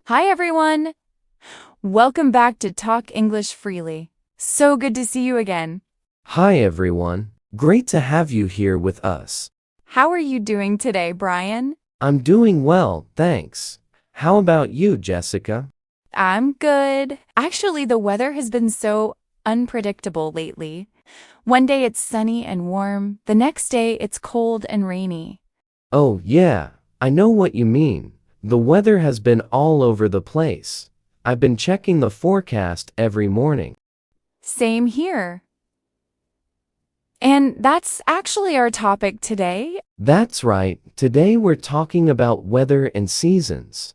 Hi, everyone. Welcome back to Talk English Freely. So good to see you again. Hi everyone. Great to have you here with us. How are you doing today, Brian? I'm doing well, thanks. How about you, Jessica? I'm good. Actually, the weather has been so unpredictable lately. One day it's sunny and warm, the next day it's cold and rainy. Oh, yeah, I know what you mean. The weather has been all over the place. I've been checking the forecast every morning. Same here. And that's actually our topic today. That's right, today we're talking about weather and seasons.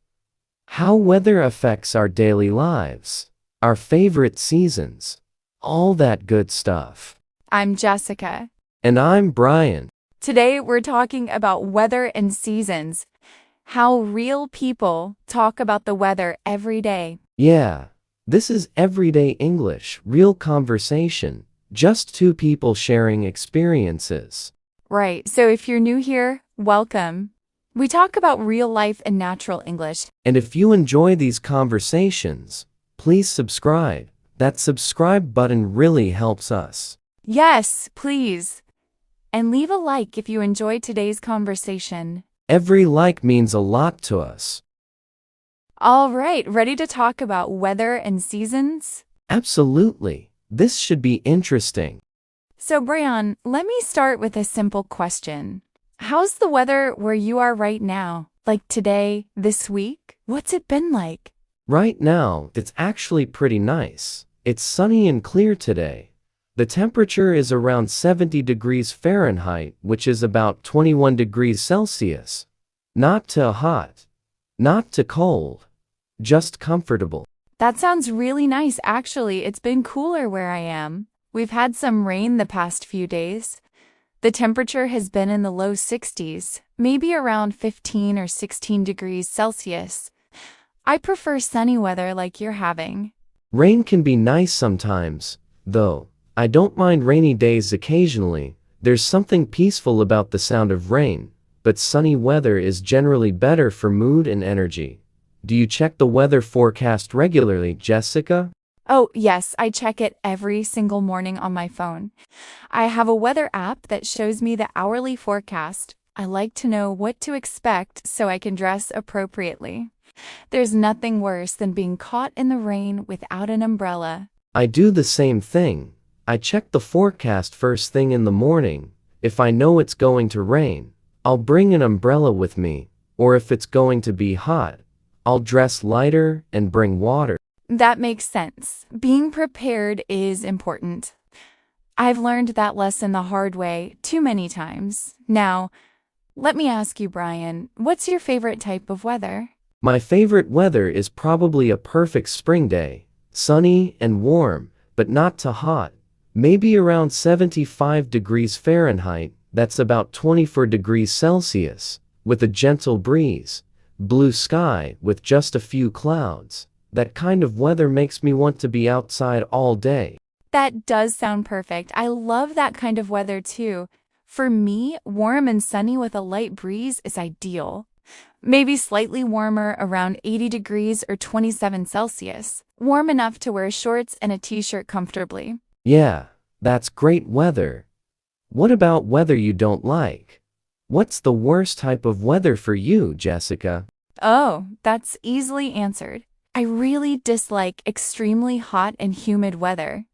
How weather affects our daily lives, our favorite seasons, all that good stuff. I'm Jessica. And I'm Brian. Today we're talking about weather and seasons, how real people talk about the weather every day. Yeah, this is everyday English, real conversation, just two people sharing experiences. Right, so if you're new here, welcome. We talk about real life and natural English. And if you enjoy these conversations, please subscribe. That subscribe button really helps us. Yes, please. And leave a like if you enjoyed today's conversation. Every like means a lot to us. All right, ready to talk about weather and seasons? Absolutely. This should be interesting. So, Brian, let me start with a simple question. How's the weather where you are right now? Like today, this week? What's it been like? Right now, it's actually pretty nice. It's sunny and clear today. The temperature is around 70 degrees Fahrenheit, which is about 21 degrees Celsius. Not too hot, not too cold, just comfortable. That sounds really nice, actually. It's been cooler where I am. We've had some rain the past few days. The temperature has been in the low 60s, maybe around 15 or 16 degrees Celsius. I prefer sunny weather like you're having. Rain can be nice sometimes, though. I don't mind rainy days occasionally. There's something peaceful about the sound of rain, but sunny weather is generally better for mood and energy. Do you check the weather forecast regularly, Jessica? Oh, yes, I check it every single morning on my phone. I have a weather app that shows me the hourly forecast. I like to know what to expect so I can dress appropriately. There's nothing worse than being caught in the rain without an umbrella. I do the same thing. I check the forecast first thing in the morning. If I know it's going to rain, I'll bring an umbrella with me, or if it's going to be hot, I'll dress lighter and bring water. That makes sense. Being prepared is important. I've learned that lesson the hard way too many times. Now, let me ask you, Brian, what's your favorite type of weather? My favorite weather is probably a perfect spring day, sunny and warm, but not too hot. Maybe around 75 degrees Fahrenheit, that's about 24 degrees Celsius, with a gentle breeze, blue sky with just a few clouds. That kind of weather makes me want to be outside all day. That does sound perfect. I love that kind of weather too. For me, warm and sunny with a light breeze is ideal. Maybe slightly warmer, around 80 degrees or 27 Celsius. Warm enough to wear shorts and a t-shirt comfortably. Yeah, that's great weather. What about weather you don't like? What's the worst type of weather for you, Jessica? Oh, that's easily answered. I really dislike extremely hot and humid weather.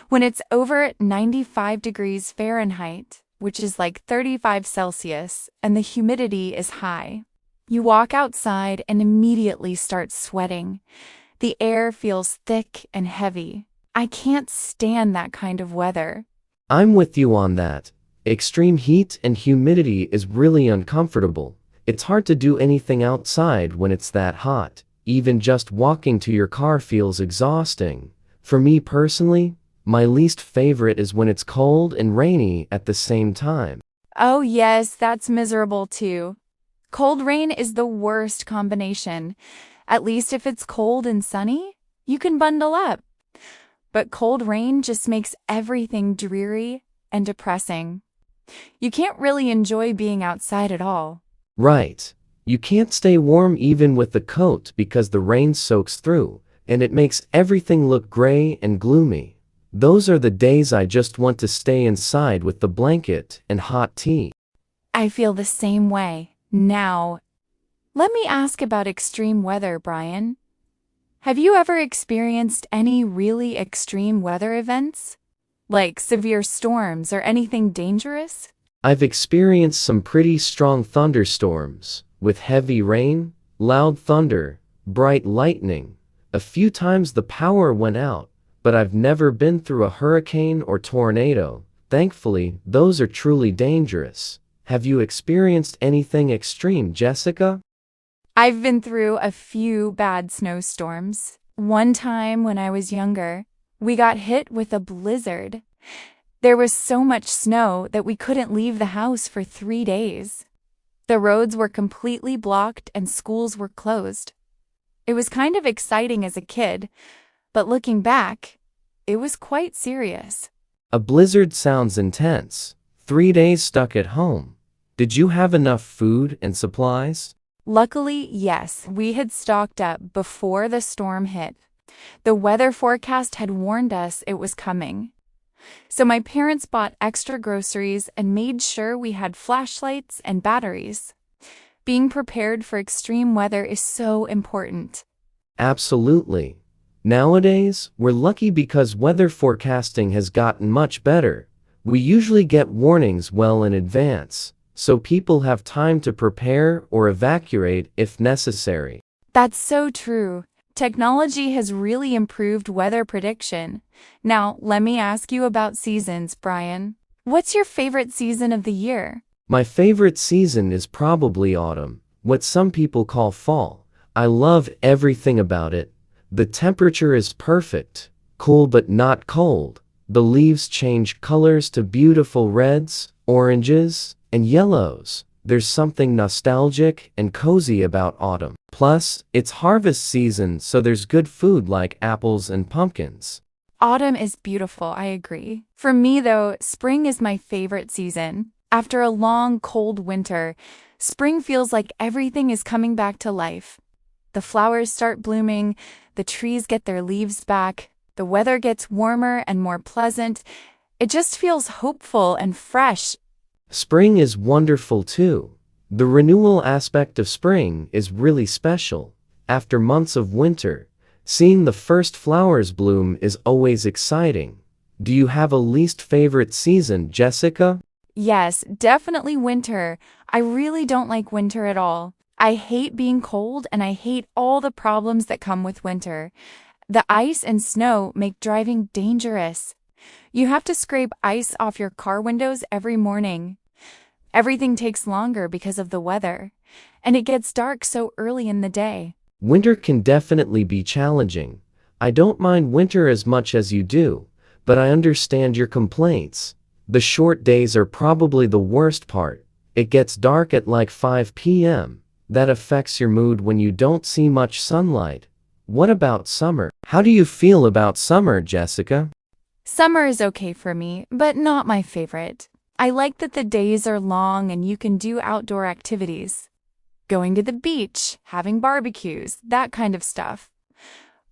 When it's over 95 degrees Fahrenheit, which is like 35 Celsius, and the humidity is high. You walk outside and immediately start sweating. The air feels thick and heavy. I can't stand that kind of weather. I'm with you on that. Extreme heat and humidity is really uncomfortable. It's hard to do anything outside when it's that hot. Even just walking to your car feels exhausting. For me personally, my least favorite is when it's cold and rainy at the same time. Oh yes, that's miserable too. Cold rain is the worst combination. At least if it's cold and sunny, you can bundle up. But cold rain just makes everything dreary and depressing. You can't really enjoy being outside at all. Right. You can't stay warm even with the coat because the rain soaks through, and it makes everything look gray and gloomy. Those are the days I just want to stay inside with the blanket and hot tea. I feel the same way. Now, let me ask about extreme weather, Brian. Have you ever experienced any really extreme weather events? Like severe storms or anything dangerous? I've experienced some pretty strong thunderstorms, with heavy rain, loud thunder, bright lightning. A few times the power went out, but I've never been through a hurricane or tornado. Thankfully, those are truly dangerous. Have you experienced anything extreme, Jessica? I've been through a few bad snowstorms. One time when I was younger, we got hit with a blizzard. There was so much snow that we couldn't leave the house for 3 days. The roads were completely blocked and schools were closed. It was kind of exciting as a kid, but looking back, it was quite serious. A blizzard sounds intense. 3 days stuck at home. Did you have enough food and supplies? Luckily, yes, we had stocked up before the storm hit. The weather forecast had warned us it was coming. So my parents bought extra groceries and made sure we had flashlights and batteries. Being prepared for extreme weather is so important. Absolutely. Nowadays, we're lucky because weather forecasting has gotten much better. We usually get warnings well in advance, so people have time to prepare or evacuate if necessary. That's so true. Technology has really improved weather prediction. Now, let me ask you about seasons, Brian. What's your favorite season of the year? My favorite season is probably autumn, what some people call fall. I love everything about it. The temperature is perfect, cool but not cold. The leaves change colors to beautiful reds, oranges, and yellows. There's something nostalgic and cozy about autumn. Plus, it's harvest season, so there's good food like apples and pumpkins. Autumn is beautiful, I agree. For me, though, spring is my favorite season. After a long, cold winter, spring feels like everything is coming back to life. The flowers start blooming, the trees get their leaves back, the weather gets warmer and more pleasant. It just feels hopeful and fresh. Spring is wonderful too. The renewal aspect of spring is really special. After months of winter, seeing the first flowers bloom is always exciting. Do you have a least favorite season, Jessica? Yes, definitely winter. I really don't like winter at all. I hate being cold and I hate all the problems that come with winter. The ice and snow make driving dangerous. You have to scrape ice off your car windows every morning. Everything takes longer because of the weather, and it gets dark so early in the day. Winter can definitely be challenging. I don't mind winter as much as you do, but I understand your complaints. The short days are probably the worst part. It gets dark at like 5 p.m. That affects your mood when you don't see much sunlight. What about summer? How do you feel about summer, Jessica? Summer is okay for me, but not my favorite. I like that the days are long and you can do outdoor activities. Going to the beach, having barbecues, that kind of stuff.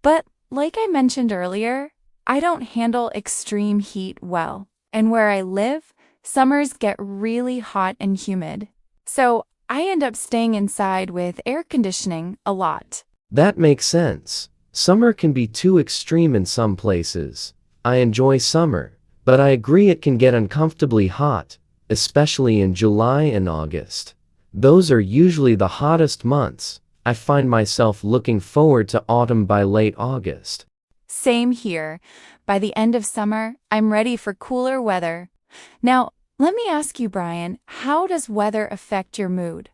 But like I mentioned earlier, I don't handle extreme heat well. And where I live, summers get really hot and humid. So I end up staying inside with air conditioning a lot. That makes sense. Summer can be too extreme in some places. I enjoy summer, but I agree it can get uncomfortably hot, especially in July and August. Those are usually the hottest months. I find myself looking forward to autumn by late August. Same here. By the end of summer, I'm ready for cooler weather. Now, let me ask you, Brian, how does weather affect your mood?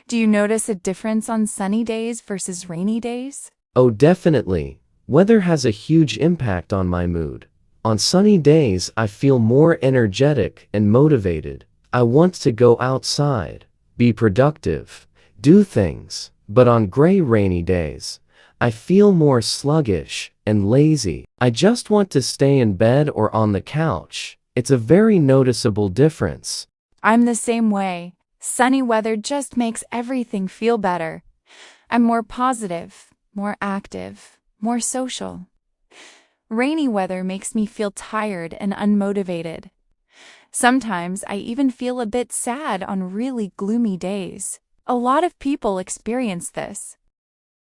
Do you notice a difference on sunny days versus rainy days? Oh, definitely. Weather has a huge impact on my mood. On sunny days, I feel more energetic and motivated. I want to go outside, be productive, do things. But on gray, rainy days, I feel more sluggish and lazy. I just want to stay in bed or on the couch. It's a very noticeable difference. I'm the same way. Sunny weather just makes everything feel better. I'm more positive, more active, more social. Rainy weather makes me feel tired and unmotivated. Sometimes I even feel a bit sad on really gloomy days. A lot of people experience this.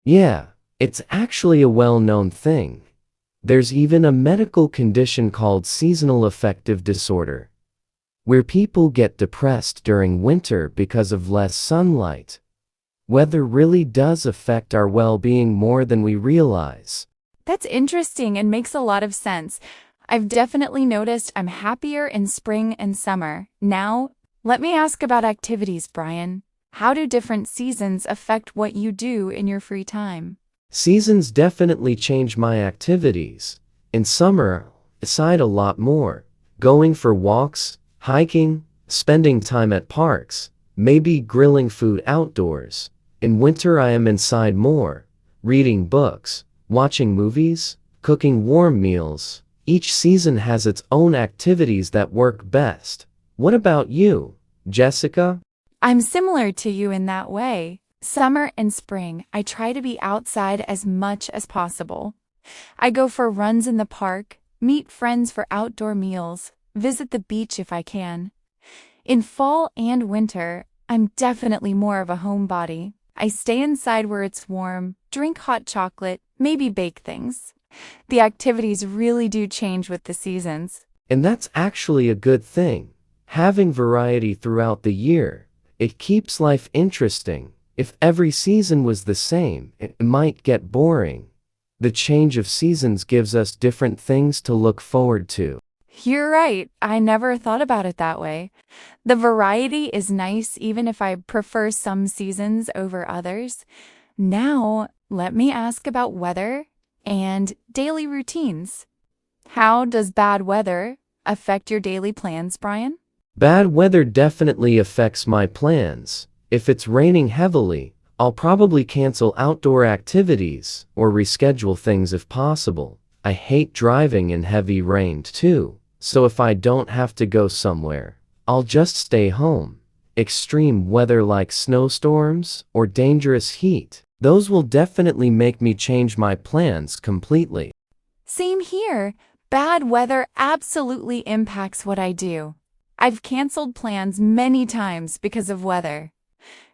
Yeah, it's actually a well-known thing. There's even a medical condition called seasonal affective disorder, where people get depressed during winter because of less sunlight. Weather really does affect our well-being more than we realize. That's interesting and makes a lot of sense. I've definitely noticed I'm happier in spring and summer. Now, let me ask about activities, Brian. How do different seasons affect what you do in your free time? Seasons definitely change my activities. In summer, I decide a lot more. Going for walks, hiking, spending time at parks, maybe grilling food outdoors. In winter I am inside more, reading books, watching movies, cooking warm meals. Each season has its own activities that work best. What about you, Jessica? I'm similar to you in that way. Summer and spring, I try to be outside as much as possible. I go for runs in the park, meet friends for outdoor meals, visit the beach if I can. In fall and winter, I'm definitely more of a homebody. I stay inside where it's warm, drink hot chocolate, maybe bake things. The activities really do change with the seasons. And that's actually a good thing. Having variety throughout the year, it keeps life interesting. If every season was the same, it might get boring. The change of seasons gives us different things to look forward to. You're right. I never thought about it that way. The variety is nice even if I prefer some seasons over others. Now, let me ask about weather and daily routines. How does bad weather affect your daily plans, Brian? Bad weather definitely affects my plans. If it's raining heavily, I'll probably cancel outdoor activities or reschedule things if possible. I hate driving in heavy rain too, so if I don't have to go somewhere, I'll just stay home. Extreme weather like snowstorms or dangerous heat, those will definitely make me change my plans completely. Same here. Bad weather absolutely impacts what I do. I've canceled plans many times because of weather.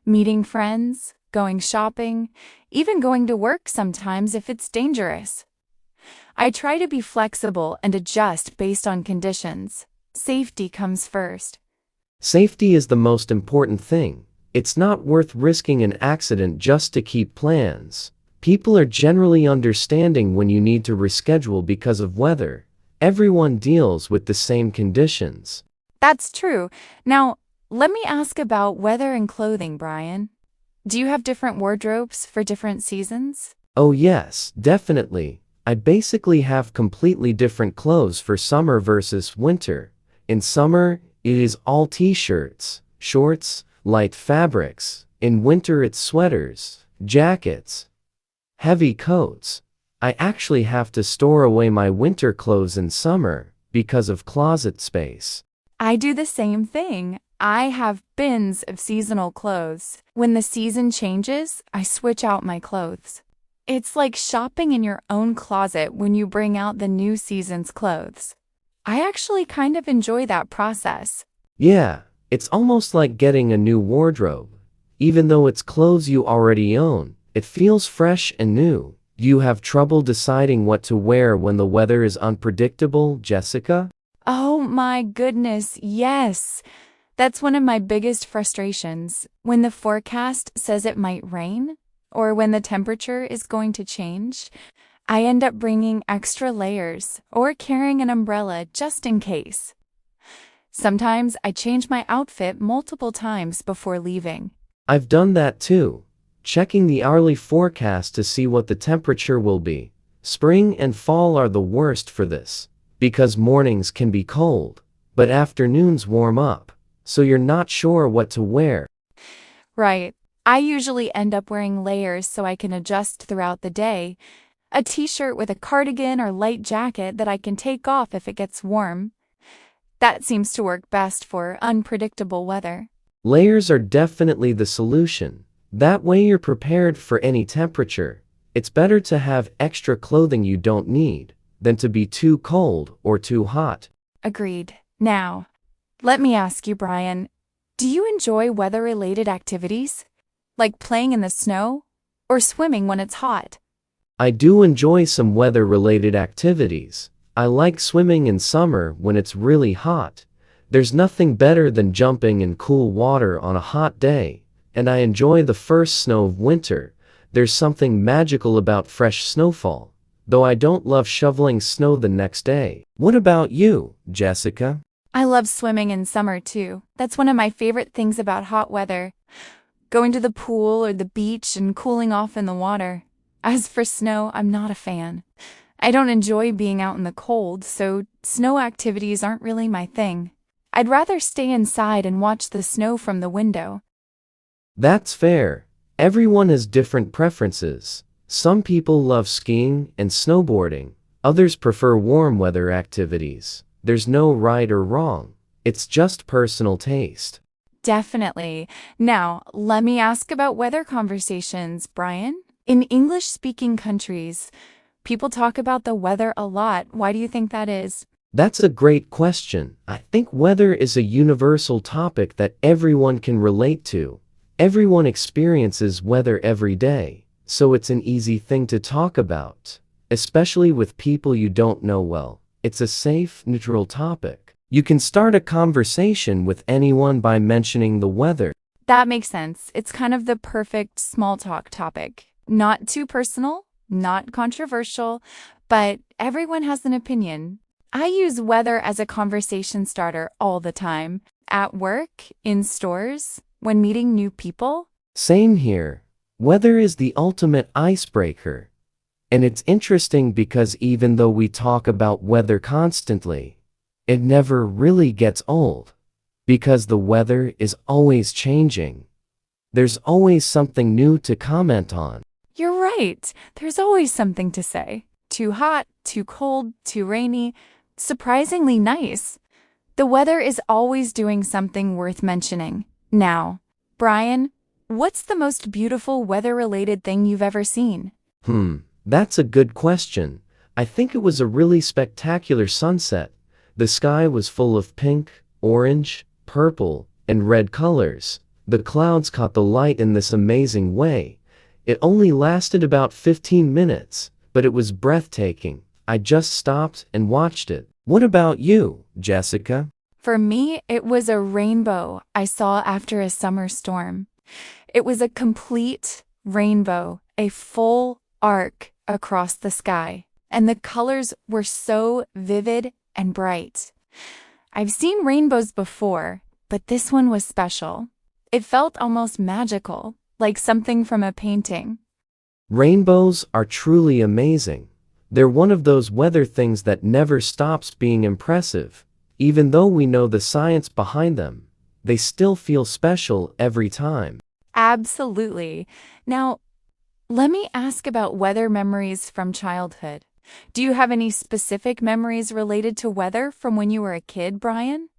Meeting friends, going shopping, even going to work sometimes if it's dangerous. I try to be flexible and adjust based on conditions. Safety comes first. Safety is the most important thing. It's not worth risking an accident just to keep plans. People are generally understanding when you need to reschedule because of weather. Everyone deals with the same conditions. That's true. Now, let me ask about weather and clothing, Brian. Do you have different wardrobes for different seasons? Oh yes, definitely. I basically have completely different clothes for summer versus winter. In summer, it is all t-shirts, shorts, light fabrics. In winter it's sweaters, jackets, heavy coats. I actually have to store away my winter clothes in summer because of closet space. I do the same thing. I have bins of seasonal clothes. When the season changes, I switch out my clothes. It's like shopping in your own closet when you bring out the new season's clothes. I actually kind of enjoy that process. Yeah, it's almost like getting a new wardrobe. Even though it's clothes you already own, it feels fresh and new. Do you have trouble deciding what to wear when the weather is unpredictable, Jessica? Oh my goodness, yes. That's one of my biggest frustrations. When the forecast says it might rain, or when the temperature is going to change, I end up bringing extra layers or carrying an umbrella just in case. Sometimes I change my outfit multiple times before leaving. I've done that too, checking the hourly forecast to see what the temperature will be. Spring and fall are the worst for this, because mornings can be cold, but afternoons warm up, so you're not sure what to wear. Right. I usually end up wearing layers so I can adjust throughout the day. A t-shirt with a cardigan or light jacket that I can take off if it gets warm. That seems to work best for unpredictable weather. Layers are definitely the solution. That way you're prepared for any temperature. It's better to have extra clothing you don't need than to be too cold or too hot. Agreed. Now, let me ask you, Brian, do you enjoy weather-related activities? Like playing in the snow or swimming when it's hot? I do enjoy some weather-related activities. I like swimming in summer when it's really hot. There's nothing better than jumping in cool water on a hot day, and I enjoy the first snow of winter. There's something magical about fresh snowfall, though I don't love shoveling snow the next day. What about you, Jessica? I love swimming in summer too. That's one of my favorite things about hot weather. Going to the pool or the beach and cooling off in the water. As for snow, I'm not a fan. I don't enjoy being out in the cold, so snow activities aren't really my thing. I'd rather stay inside and watch the snow from the window. That's fair. Everyone has different preferences. Some people love skiing and snowboarding. Others prefer warm weather activities. There's no right or wrong. It's just personal taste. Definitely. Now, let me ask about weather conversations, Brian. In English-speaking countries, people talk about the weather a lot. Why do you think that is? That's a great question. I think weather is a universal topic that everyone can relate to. Everyone experiences weather every day, so it's an easy thing to talk about, especially with people you don't know well. It's a safe, neutral topic. You can start a conversation with anyone by mentioning the weather. That makes sense. It's kind of the perfect small talk topic. Not too personal, not controversial, but everyone has an opinion. I use weather as a conversation starter all the time. At work, in stores, when meeting new people. Same here. Weather is the ultimate icebreaker. And it's interesting because even though we talk about weather constantly, it never really gets old. Because the weather is always changing. There's always something new to comment on. You're right. There's always something to say. Too hot, too cold, too rainy. Surprisingly nice. The weather is always doing something worth mentioning. Now, Brian, what's the most beautiful weather-related thing you've ever seen? That's a good question. I think it was a really spectacular sunset. The sky was full of pink, orange, purple, and red colors. The clouds caught the light in this amazing way. It only lasted about 15 minutes, but it was breathtaking. I just stopped and watched it. What about you, Jessica? For me, it was a rainbow I saw after a summer storm. It was a complete rainbow, a full arc across the sky, and the colors were so vivid and bright. I've seen rainbows before, but this one was special. It felt almost magical, like something from a painting. Rainbows are truly amazing. They're one of those weather things that never stops being impressive. Even though we know the science behind them, they still feel special every time. Absolutely. Now, let me ask about weather memories from childhood. Do you have any specific memories related to weather from when you were a kid, Brian?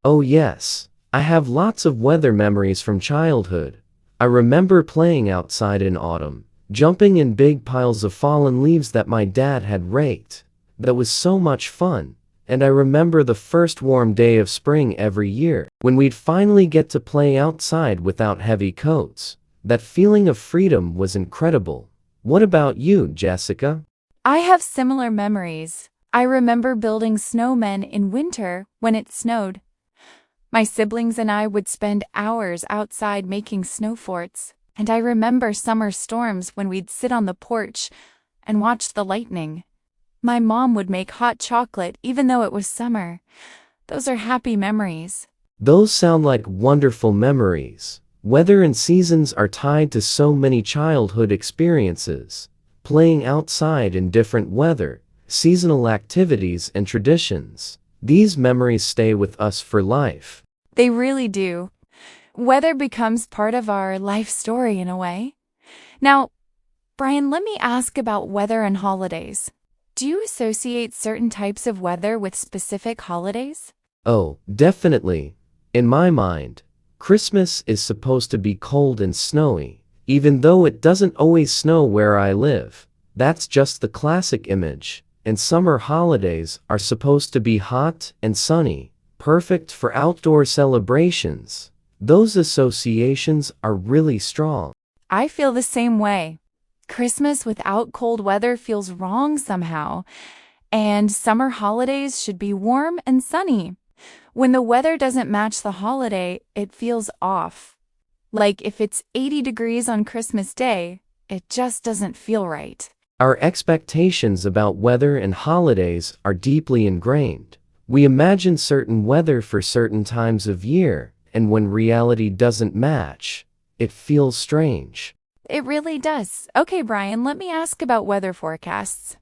Oh yes, I have lots of weather memories from childhood. I remember playing outside in autumn, jumping in big piles of fallen leaves that my dad had raked. That was so much fun. And I remember the first warm day of spring every year, when we'd finally get to play outside without heavy coats. That feeling of freedom was incredible. What about you, Jessica? I have similar memories. I remember building snowmen in winter when it snowed. My siblings and I would spend hours outside making snow forts, and I remember summer storms when we'd sit on the porch and watch the lightning. My mom would make hot chocolate even though it was summer. Those are happy memories. Those sound like wonderful memories. Weather and seasons are tied to so many childhood experiences. Playing outside in different weather, seasonal activities and traditions. These memories stay with us for life. They really do. Weather becomes part of our life story in a way. Now, Brian, let me ask about weather and holidays. Do you associate certain types of weather with specific holidays? Oh, definitely. In my mind, Christmas is supposed to be cold and snowy, even though it doesn't always snow where I live. That's just the classic image. And summer holidays are supposed to be hot and sunny, perfect for outdoor celebrations. Those associations are really strong. I feel the same way. Christmas without cold weather feels wrong somehow, and summer holidays should be warm and sunny. When the weather doesn't match the holiday, it feels off. Like if it's 80 degrees on Christmas Day, it just doesn't feel right. Our expectations about weather and holidays are deeply ingrained. We imagine certain weather for certain times of year, and when reality doesn't match, it feels strange. It really does. Okay, Brian, let me ask about weather forecasts.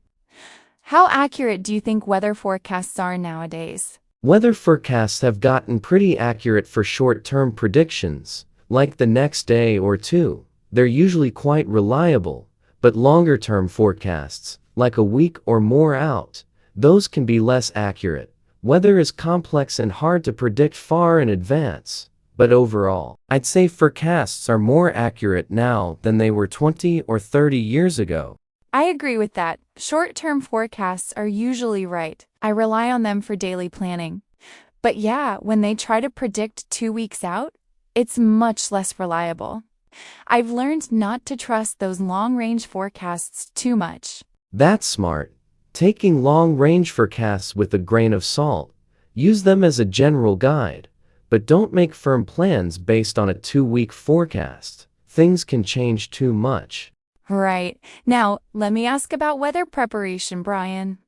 How accurate do you think weather forecasts are nowadays? Weather forecasts have gotten pretty accurate for short-term predictions, like the next day or two. They're usually quite reliable. But longer-term forecasts, like a week or more out, those can be less accurate. Weather is complex and hard to predict far in advance. But overall, I'd say forecasts are more accurate now than they were 20 or 30 years ago. I agree with that. Short-term forecasts are usually right. I rely on them for daily planning. But yeah, when they try to predict 2 weeks out, it's much less reliable. I've learned not to trust those long-range forecasts too much. That's smart. Taking long-range forecasts with a grain of salt. Use them as a general guide, but don't make firm plans based on a 2-week forecast. Things can change too much. Right. Now, let me ask about weather preparation, Brian.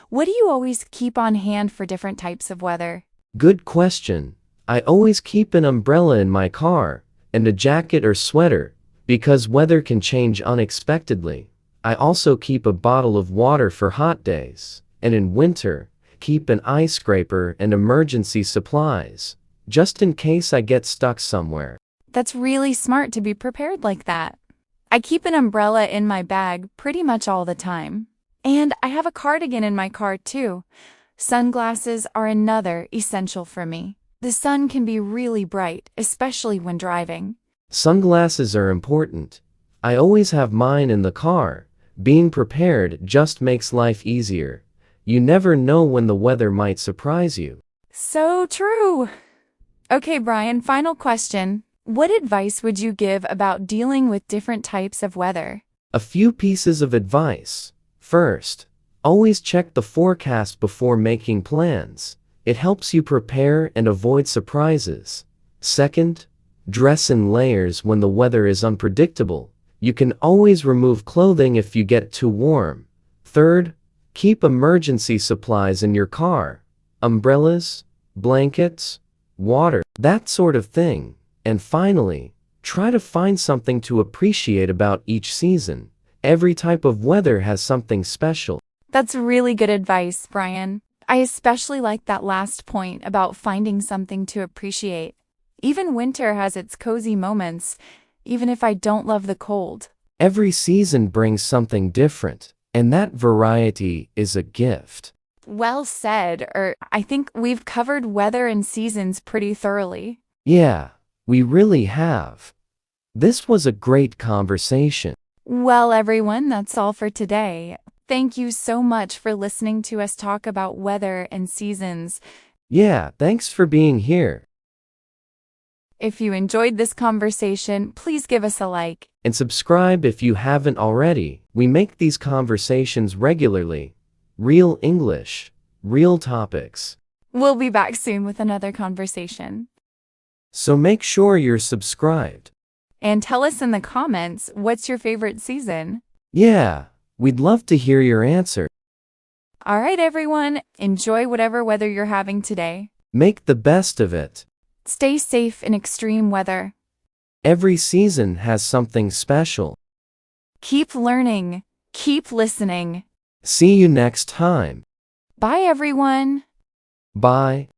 What do you always keep on hand for different types of weather? Good question. I always keep an umbrella in my car and a jacket or sweater, because weather can change unexpectedly. I also keep a bottle of water for hot days, and in winter, keep an ice scraper and emergency supplies, just in case I get stuck somewhere. That's really smart to be prepared like that. I keep an umbrella in my bag pretty much all the time. And I have a cardigan in my car too. Sunglasses are another essential for me. The sun can be really bright, especially when driving. Sunglasses are important. I always have mine in the car. Being prepared just makes life easier. You never know when the weather might surprise you. So true. Okay, Brian, final question. What advice would you give about dealing with different types of weather? A few pieces of advice. First, always check the forecast before making plans. It helps you prepare and avoid surprises. Second, dress in layers when the weather is unpredictable. You can always remove clothing if you get too warm. Third, keep emergency supplies in your car. Umbrellas, blankets, water, that sort of thing. And finally, try to find something to appreciate about each season. Every type of weather has something special. That's really good advice, Brian. I especially like that last point about finding something to appreciate. Even winter has its cozy moments, even if I don't love the cold. Every season brings something different, and that variety is a gift. Well said, I think we've covered weather and seasons pretty thoroughly. Yeah, we really have. This was a great conversation. Well, everyone, that's all for today. Thank you so much for listening to us talk about weather and seasons. Yeah, thanks for being here. If you enjoyed this conversation, please give us a like. And subscribe if you haven't already. We make these conversations regularly. Real English, real topics. We'll be back soon with another conversation. So make sure you're subscribed. And tell us in the comments, what's your favorite season? Yeah, we'd love to hear your answer. All right, everyone. Enjoy whatever weather you're having today. Make the best of it. Stay safe in extreme weather. Every season has something special. Keep learning. Keep listening. See you next time. Bye, everyone. Bye.